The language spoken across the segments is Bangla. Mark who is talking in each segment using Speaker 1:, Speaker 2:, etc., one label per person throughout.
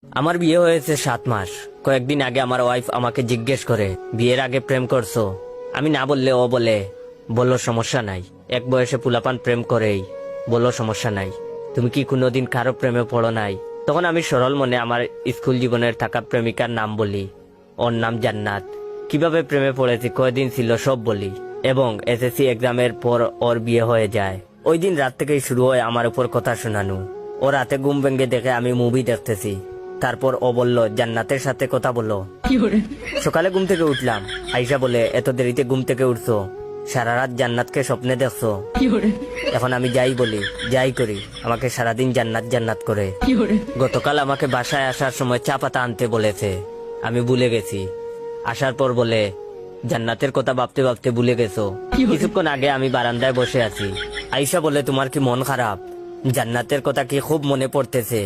Speaker 1: আমার বিয়ে হয়েছে 7 মাস। কয়েকদিন আগে আমার ওয়াইফ আমাকে জিজ্ঞেস করে, বিয়ের আগে প্রেম করছো? আমি না বললে ও বলে, বললো সমস্যা নাই, এক বয়সে পুলাপান প্রেম করেই, বললো সমস্যা নাই, তুমি কি কোনোদিন কারো প্রেমে পড়ো নাই? তখন আমি সরল মনে আমার স্কুল জীবনের থাকা প্রেমিকার নাম বলি। ওর নাম জান্নাত। কিভাবে প্রেমে পড়েছি, কয়দিন ছিল সব বলি, এবং এসএসসি এক্সামের পর ওর বিয়ে হয়ে যায়। ওই দিন রাত থেকেই শুরু হয় আমার উপর কথা শোনানো। ও রাতে ঘুম ভেঙে দেখে আমি মুভি দেখতেছি। তারপর ও বলল, জান্নাতের সাথে কথা বলো। সকালে ঘুম থেকে উঠলাম, আইসা বলে, এত দেরিতে ঘুম থেকে উঠছো, সারা রাত জান্নাতকে স্বপ্নে দেখছো? এখন আমি যাই বলি, যাই করি, আমাকে সারাদিন জান্নাত জান্নাত করে। গতকাল আমাকে বাসায় আসার সময় চা পাতা আনতে বলেছে, আমি ভুলে গেছি। আসার পর বলে, জান্নাতের কথা ভাবতে ভাবতে ভুলে গেছো? কিছুক্ষণ আগে আমি বারান্দায় বসে আছি। আইসা বলে, তোমার কি মন খারাপ? জান্নাতের কথা কি খুব মনে পড়তেছে?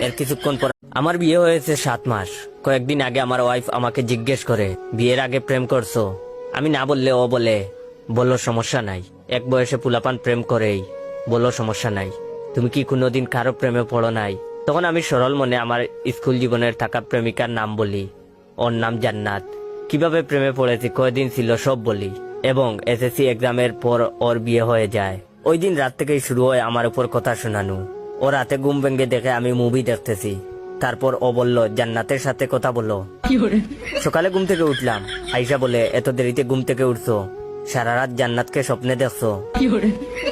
Speaker 1: এর কিছুক্ষণ পর আমার বিয়ে হয়েছে 7 মাস। কয়েকদিন আগে আমার ওয়াইফ আমাকে জিজ্ঞেস করে, বিয়ের আগে প্রেম করছো? আমি না বললে ও বলে, বললো সমস্যা নাই, এক বয়সে পুলাপান প্রেম করেই, বললো সমস্যা নাই, তুমি কি কোনোদিন কারো প্রেমে পড়ো নাই? তখন আমি সরল মনে আমার স্কুল জীবনের থাকা প্রেমিকার নাম বলি। ওর নাম জান্নাত। কিভাবে প্রেমে পড়েছি, কয়দিন ছিল সব বলি, এবং এসএসসি এক্সামের পর ওর বিয়ে হয়ে যায়। ওই দিন রাত থেকেই শুরু হয় আমার উপর কথা শোনানো। ও রাতে ঘুম ভেঙে দেখে আমি মুভি দেখতেছি। তারপর ও বলল, জান্নাতের সাথে কথা বলো। সকালে ঘুম থেকে উঠলাম, আইসা বলে, এত দেরিতে ঘুম থেকে উঠছো, সারা রাত জান্নাতকে স্বপ্নে দেখছো?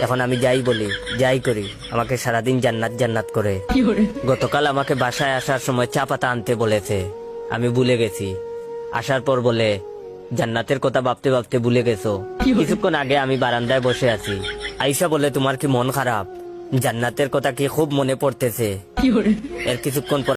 Speaker 1: এখন আমি যাই বলি, যাই করি, আমাকে সারাদিন জান্নাত জান্নাত করে। গতকাল আমাকে বাসায় আসার সময় চা পাতা আনতে বলেছে, আমি ভুলে গেছি। আসার পর বলে, জান্নাতের কথা ভাবতে ভাবতে ভুলে গেছো? কিছুক্ষণ আগে আমি বারান্দায় বসে আছি। আইসা বলে, তোমার কি মন খারাপ? জান্নাতের কথা কি খুব মনে পড়তেছে? এর কিছুক্ষণ পর